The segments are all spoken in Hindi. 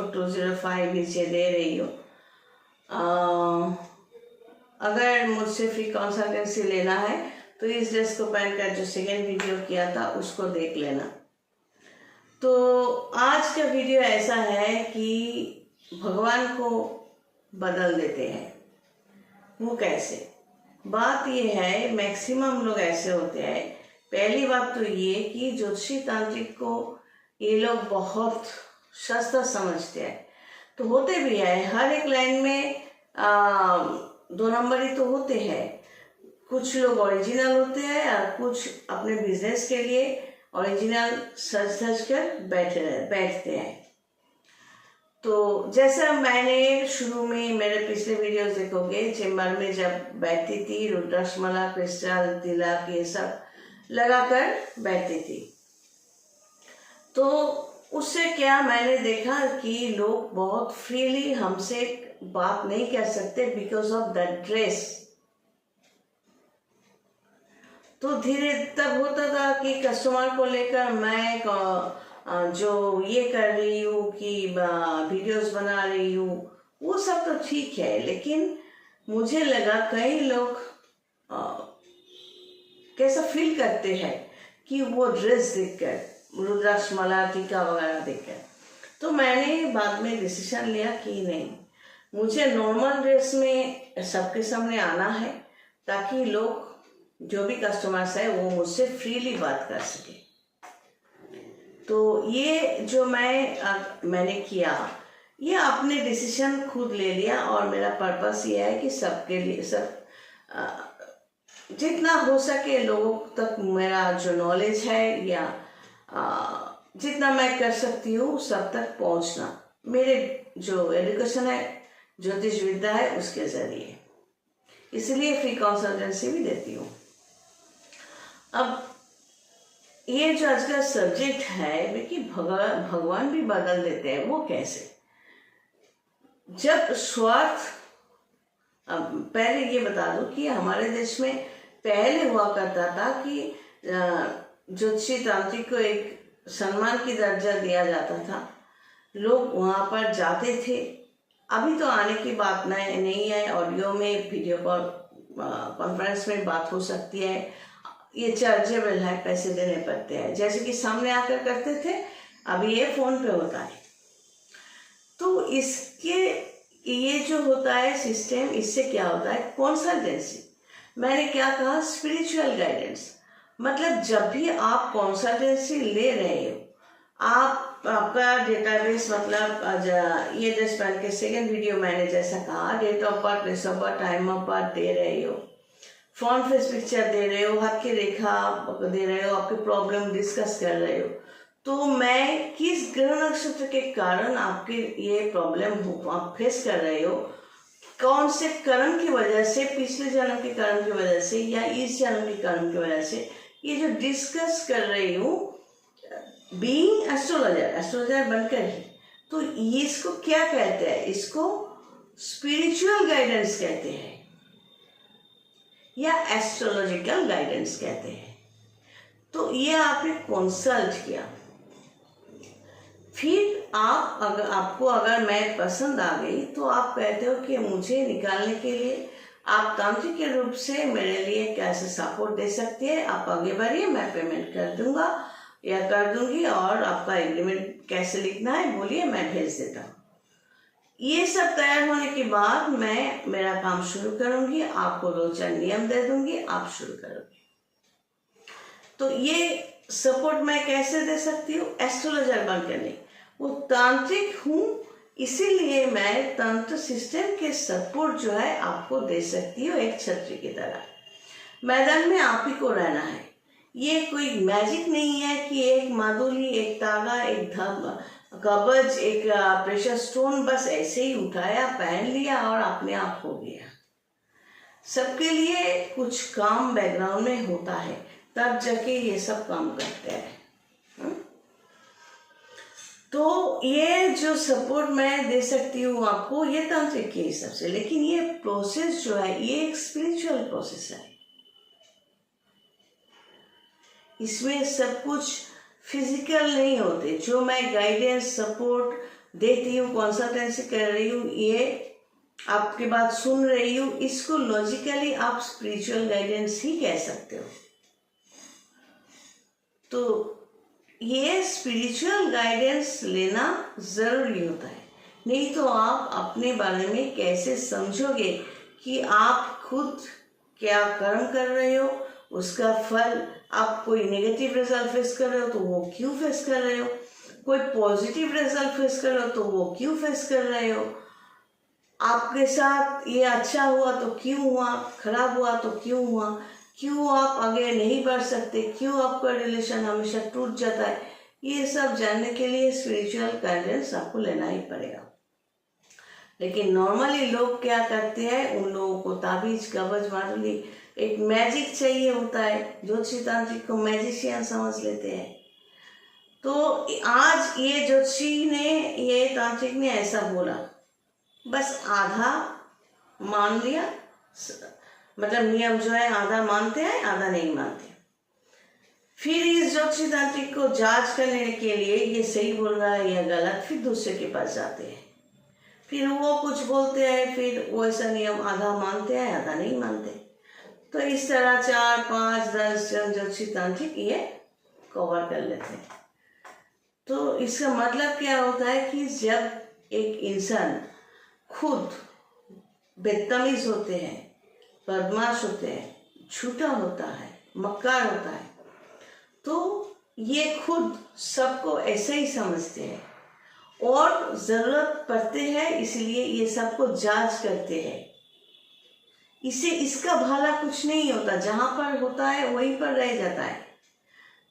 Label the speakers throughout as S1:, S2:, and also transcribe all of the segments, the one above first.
S1: 848205 नीचे दे रही हूँ। अगर मुझसे फ्री कंसल्टेंसी लेना है तो इस ड्रेस को पहनकर जो सेकेंड वीडियो किया था उसको देख लेना। तो आज का वीडियो ऐसा है कि भगवान को बदल देते हैं, वो कैसे? बात ये है, मैक्सिमम लोग ऐसे होते हैं। पहली बात तो ये कि ज्योतिषी तांत्रिक को ये लोग बहुत सस्ता समझते हैं, तो होते भी है। हर एक लाइन में 2 नंबर ही तो होते हैं। कुछ लोग ओरिजिनल होते हैं और कुछ अपने बिजनेस के लिए ओरिजिनल सच धज कर बैठते हैं। तो जैसा मैंने शुरू में मेरे पिछले वीडियोस देखोगे, चेम्बर में जब बैठती थी, रुद्राक्ष माला, क्रिस्टल, तिलक ये सब लगाकर बैठती थी, तो उससे क्या मैंने देखा कि लोग बहुत फ्रीली हमसे बात नहीं कर सकते बिकॉज ऑफ द ड्रेस। तो धीरे तब होता था कि कस्टमर को लेकर मैं जो ये कर रही हूँ कि वीडियोस बना रही हूँ, वो सब तो ठीक है, लेकिन मुझे लगा कई लोग कैसा फील करते हैं कि वो ड्रेस देखकर, रुद्राक्ष माला, टीका वगैरह देखकर। तो मैंने बाद में डिसीजन लिया कि नहीं, मुझे नॉर्मल ड्रेस में सबके सामने आना है ताकि लोग, जो भी कस्टमर्स है, वो मुझसे फ्रीली बात कर सके। तो ये जो मैंने किया, ये आपने डिसीजन खुद ले लिया और मेरा पर्पस ये है कि सबके लिए, जितना हो सके लोगों तक मेरा जो नॉलेज है या जितना मैं कर सकती हूँ सब तक पहुँचना, मेरे जो एजुकेशन है, ज्योतिष विद्या है, उसके ज़रिए। इसलिए फ्री कंसल्टेंसी भी देती हूँ। अब ये जो आज का सब्जेक्ट है कि भगवान भी बदल देते हैं, वो कैसे? जब स्वार्थ, अब पहले ये बता दूं कि हमारे देश में पहले हुआ करता था कि ज्योतिषी तांत्रिक को एक सम्मान की दर्जा दिया जाता था, लोग वहाँ पर जाते थे। अभी तो आने की बात नहीं है, ऑडियो में, वीडियो कॉन्फ्रेंस में बात हो सकती है, ये चार्जेबल है, पैसे देने पड़ते हैं, जैसे कि सामने आकर करते थे, अभी ये फोन पे होता है। तो इसके ये जो होता है सिस्टम, इससे क्या होता है, कंसल्टेंसी। मैंने क्या कहा, स्पिरिचुअल गाइडेंस। मतलब जब भी आप कंसल्टेंसी ले रहे हो, आपका डेटाबेस, मतलब ये ड्रेस पहन के सेकेंड वीडियो मैंने जैसा कहा, date of birth, place of birth, time of birth दे रहे हो, फ्रंट फेस पिक्चर दे रहे हो, हाथ की रेखा दे रहे हो, आपकी प्रॉब्लम डिस्कस कर रहे हो, तो मैं किस ग्रह नक्षत्र के कारण आपके ये प्रॉब्लम आप फेस कर रहे हो, कौन से कर्म की वजह से, पिछले जन्म के कर्म की वजह से या इस जन्म के कर्म की वजह से, ये जो डिस्कस कर रही हूँ, बीइंग एस्ट्रोलॉजर बनकर ही। तो इसको क्या कहते हैं? इसको स्पिरिचुअल गाइडेंस कहते हैं या एस्ट्रोलॉजिकल गाइडेंस कहते हैं। तो ये आपने कंसल्ट किया, फिर आपको अगर मैं पसंद आ गई तो आप कहते हो कि मुझे निकालने के लिए आप तांत्रिक के रूप से मेरे लिए कैसे सपोर्ट दे सकती है, आप आगे बढ़िए, मैं पेमेंट कर दूंगा या कर दूंगी, और आपका एग्रीमेंट कैसे लिखना है बोलिए, मैं भेज देता हूँ। ये सब तैयार होने के बाद मैं मेरा काम शुरू करूंगी, आपको 2-4 नियम दे दूंगी, आप शुरू करोगे। तो ये सपोर्ट मैं कैसे दे सकती हूँ? एस्ट्रोलॉजर बनकर नहीं, वो तांत्रिक हूँ, इसीलिए मैं तंत्र सिस्टम के सपोर्ट जो है आपको दे सकती हूँ, एक छतरी की तरह। मैदान में आप ही को रहना है, ये कोई मैजिक नहीं है कि एक माधुरी, एक तागा, एक कवच, एक प्रेशर स्टोन बस ऐसे ही उठाया, पहन लिया और अपने आप हो गया। सबके लिए कुछ काम बैकग्राउंड में होता है, तब जाके ये सब काम करते हैं। तो ये जो सपोर्ट मैं दे सकती हूँ आपको, ये तांत्रिक के हिसाब से, लेकिन ये प्रोसेस जो है ये एक स्पिरिचुअल प्रोसेस है। इसमें सब कुछ फिजिकल नहीं होते। जो मैं गाइडेंस, सपोर्ट, देखती हूँ, कंसल्टेंसी कर रही हूँ, ये आपकी बात सुन रही हूँ, इसको लॉजिकली आप स्पिरिचुअल गाइडेंस ही कह सकते हो। तो ये स्पिरिचुअल गाइडेंस लेना ज़रूरी होता है, नहीं तो आप अपने बारे में कैसे समझोगे कि आप खुद क्या कर्म कर रहे हो, उसका फल, आप कोई नेगेटिव रिजल्ट फेस कर रहे हो तो वो क्यों फेस कर रहे हो, कोई पॉजिटिव रिजल्ट फेस कर रहे हो तो वो क्यों फेस कर रहे हो, आपके साथ ये अच्छा हुआ तो क्यों हुआ, खराब हुआ तो क्यों हुआ, क्यों आप आगे नहीं बढ़ सकते, क्यों आपका रिलेशन हमेशा टूट जाता है, ये सब जानने के लिए स्पिरिचुअल गाइडेंस आपको लेना ही पड़ेगा। लेकिन नॉर्मली लोग क्या करते हैं, उन लोगों को ताबीज कवच मारूली एक मैजिक चाहिए होता है, ज्योतिषी तांत्रिक को मैजिशियन समझ लेते हैं। तो आज ये ज्योतिषी ने, ये तांत्रिक ने ऐसा बोला, बस आधा मान लिया, मतलब नियम जो है आधा मानते हैं आधा नहीं मानते। फिर इस ज्योतिषी तांत्रिक को जांच करने के लिए ये सही बोल रहा है या गलत, फिर दूसरे के पास जाते हैं, फिर वो कुछ बोलते हैं, फिर वो ऐसा नियम आधा मानते हैं आधा नहीं मानते। तो इस तरह 4, 5, 10 जन ज्योतिषी तांत्रिक ये कवर कर लेते हैं। तो इसका मतलब क्या होता है कि जब एक इंसान खुद बदतमीज होते हैं, बदमाश होते हैं, झूठा होता है, मक्कार होता है, तो ये खुद सबको ऐसे ही समझते हैं और ज़रूरत पड़ते हैं, इसलिए ये सबको जांच करते हैं। इससे इसका भला कुछ नहीं होता, जहाँ पर होता है वहीं पर रह जाता है।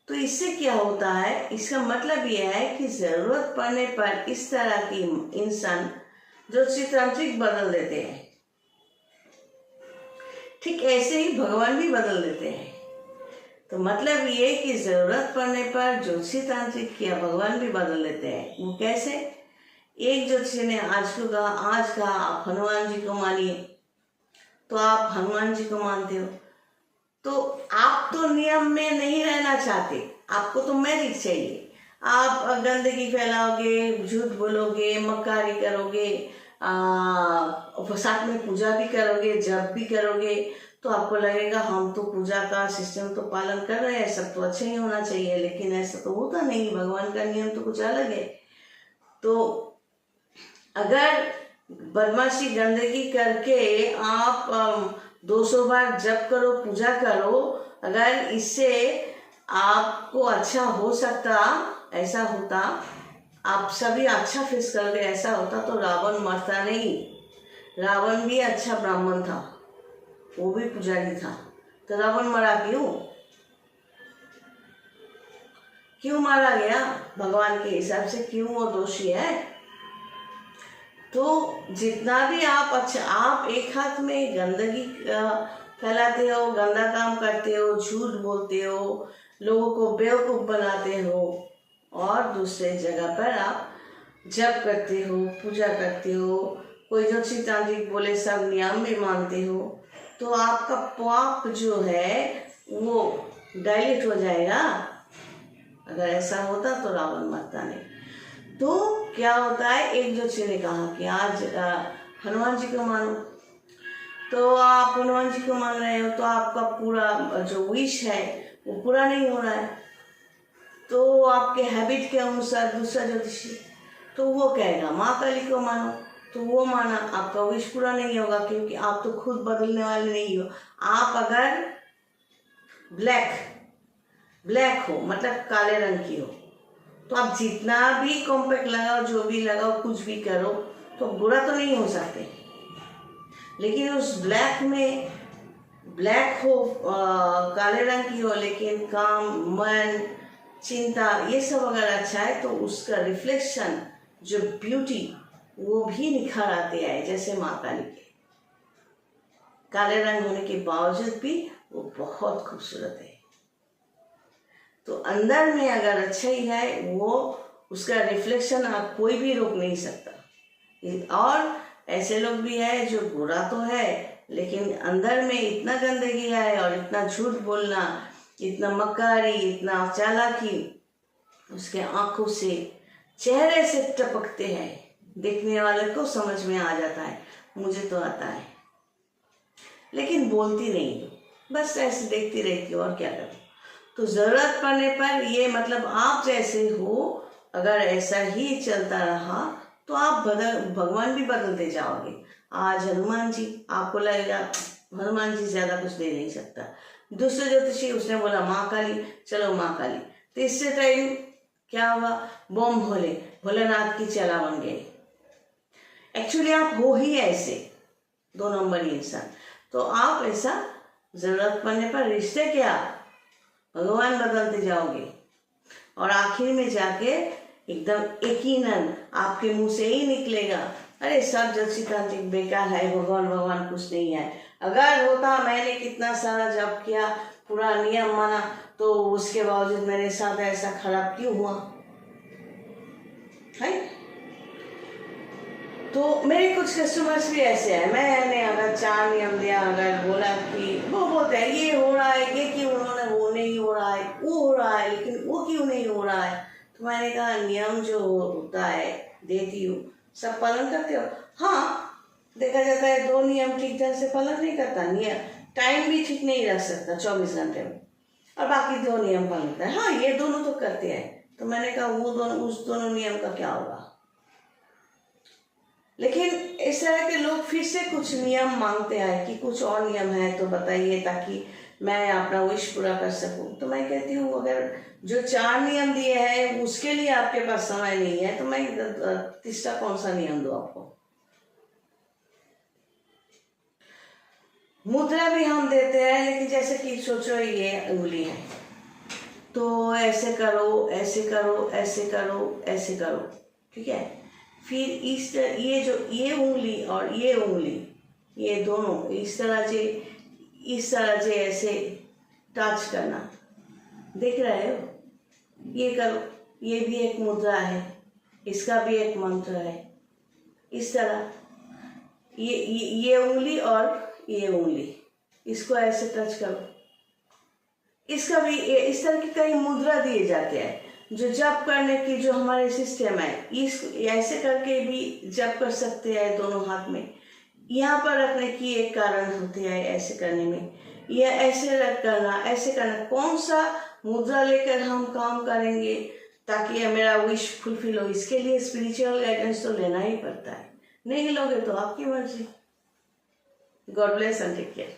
S1: तो इससे क्या होता है, इसका मतलब यह है कि ज़रूरत पड़ने पर इस तरह की इंसान ज्योतिषी तांत्रिक बदल देते हैं। ठीक ऐसे ही भगवान भी बदल देते हैं। तो मतलब ये कि ज़रूरत पड़ने पर ज्योतिषी तांत्रिक या भगवान भी बदल देते हैं। वो कैसे? एक ज्योतिषी ने आज कहा आप हनुमान जी को मानिए, तो आप हनुमान जी को मानते हो, तो आप तो नियम में नहीं रहना चाहते, आपको तो मैजिक चाहिए, आप गंदगी फैलाओगे, झूठ बोलोगे, मक्कारी करोगे, साथ में पूजा भी करोगे, जप भी करोगे, तो आपको लगेगा हम तो पूजा का सिस्टम तो पालन कर रहे हैं, सब तो अच्छा ही होना चाहिए, लेकिन ऐसा तो होता नहीं, भगवान का नियम तो कुछ अलग है। तो अगर बदमाशी गंदगी करके आप 200 बार जप करो, पूजा करो, अगर इससे आपको अच्छा हो सकता, ऐसा होता, आप सभी अच्छा फेस करोगे, ऐसा होता, तो रावण मरता नहीं। रावण भी अच्छा ब्राह्मण था, वो भी पुजारी था, तो रावण मरा क्यों मारा गया? भगवान के हिसाब से क्यों वो दोषी है? तो जितना भी आप एक हाथ में गंदगी फैलाते हो, गंदा काम करते हो, झूठ बोलते हो, लोगों को बेवकूफ़ बनाते हो, और दूसरे जगह पर आप जप करते हो, पूजा करते हो, कोई ज्योतिषी तांत्रिक बोले सब नियम भी मानते हो, तो आपका पाप जो है वो डायलेट हो जाएगा। अगर ऐसा होता तो रावण मरता नहीं। तो क्या होता है, एक ज्योतिषी ने कहा कि आज हनुमान जी को मानो, तो आप हनुमान जी को मान रहे हो, तो आपका पूरा जो विश है वो पूरा नहीं हो रहा है। तो आपके हैबिट के अनुसार दूसरा ज्योतिषी, तो वो कहेगा माँ काली को मानो, तो वो माना, आपका विश पूरा नहीं होगा, क्योंकि आप तो खुद बदलने वाले नहीं हो। आप अगर ब्लैक हो, मतलब काले रंग की हो, तो आप जितना भी कॉम्पैक्ट लगाओ, जो भी लगाओ, कुछ भी करो, तो बुरा तो नहीं हो सकते। लेकिन उस ब्लैक में ब्लैक हो, काले रंग की हो, लेकिन काम, मन, चिंता, ये सब अगर अच्छा है, तो उसका रिफ्लेक्शन, जो ब्यूटी, वो भी निखार आते आए, जैसे माँ काली के। काले रंग होने के बावजूद भी वो बहुत खूबसूरत है। तो अंदर में अगर अच्छा ही है, वो उसका रिफ्लेक्शन आप कोई भी रोक नहीं सकता। और ऐसे लोग भी है जो बुरा तो है, लेकिन अंदर में इतना गंदगी है, और इतना झूठ बोलना, इतना मक्कारी, इतना चालाकी उसके आँखों से, चेहरे से टपकते हैं, देखने वाले को समझ में आ जाता है, मुझे तो आता है, लेकिन बोलती नहीं हूँ, बस ऐसे देखती रहती हूँ और क्या करूँ। तो जरूरत पड़ने पर ये मतलब आप जैसे हो, अगर ऐसा ही चलता रहा तो आप भगवान भी बदलते जाओगे। आज हनुमान जी, आपको लगेगा हनुमान जी ज्यादा कुछ दे नहीं सकता। दूसरे ज्योतिषी उसने बोला माँ काली, चलो माँ काली। तीसरे टाइम क्या हुआ, बम भोले, भोलेनाथ की चेला बन गए। एक्चुअली आप हो ही ऐसे 2 नंबर इंसान। तो आप ऐसा जरूरत पड़ने पर रिश्ते क्या, भगवान बदलते जाओगे और आखिर में जाके एकदम यकीनन आपके मुंह से ही निकलेगा, अरे सब ज्योतिषी बेकार है, भगवान भगवान कुछ नहीं है। अगर होता, मैंने कितना सारा जप किया, पूरा नियम माना, तो उसके बावजूद मेरे साथ ऐसा खराब क्यों हुआ है। तो मेरे कुछ कस्टमर्स भी ऐसे हैं, मैंने अगर 4 नियम दिया, अगर बोला कि वो बोलते हैं ये हो रहा है, ये क्यों उन्होंने, वो नहीं हो रहा है, वो हो रहा है, लेकिन वो क्यों नहीं हो रहा है। तो मैंने कहा नियम जो होता है देती हूँ, सब पालन करते हो। हाँ, देखा जाता है 2 नियम ठीक ढंग से पालन नहीं करता, नियम टाइम भी ठीक नहीं रख सकता 24 घंटे में, और बाकी 2 नियम पालन करता है। हाँ, ये दोनों तो करते हैं। तो मैंने कहा वो दोनों, उस दोनों नियम का क्या होगा। लेकिन इस तरह के लोग फिर से कुछ नियम मांगते हैं कि कुछ और नियम है तो बताइए, ताकि मैं अपना विश पूरा कर सकूं। तो मैं कहती हूँ अगर जो 4 नियम दिए हैं उसके लिए आपके पास समय नहीं है, तो मैं तीसरा कौन सा नियम दूं आपको। मुद्रा भी हम देते हैं, लेकिन जैसे कि सोचो ये उंगली है, तो ऐसे करो, ऐसे करो, ऐसे करो, ऐसे करो, ठीक है। फिर इस ये जो ये उंगली और ये उंगली, ये दोनों इस तरह से ऐसे टच करना, देख रहे हो, ये करो, ये भी एक मुद्रा है, इसका भी एक मंत्र है। इस तरह ये उंगली और ये उंगली, इसको ऐसे टच करो। इसका भी इस तरह की कई मुद्रा दिए जाते हैं जो जप करने की, जो हमारे सिस्टम है, इस ऐसे करके भी जप कर सकते हैं दोनों हाथ में। यहाँ पर रखने की एक कारण होती है ऐसे करने में, यह ऐसे रख करना, ऐसे करना। कौन सा मुद्रा लेकर हम काम करेंगे ताकि मेरा विश फुलफिल हो, इसके लिए स्पिरिचुअल गाइडेंस तो लेना ही पड़ता है। नहीं लोगे तो आपकी मर्जी। God bless and take care.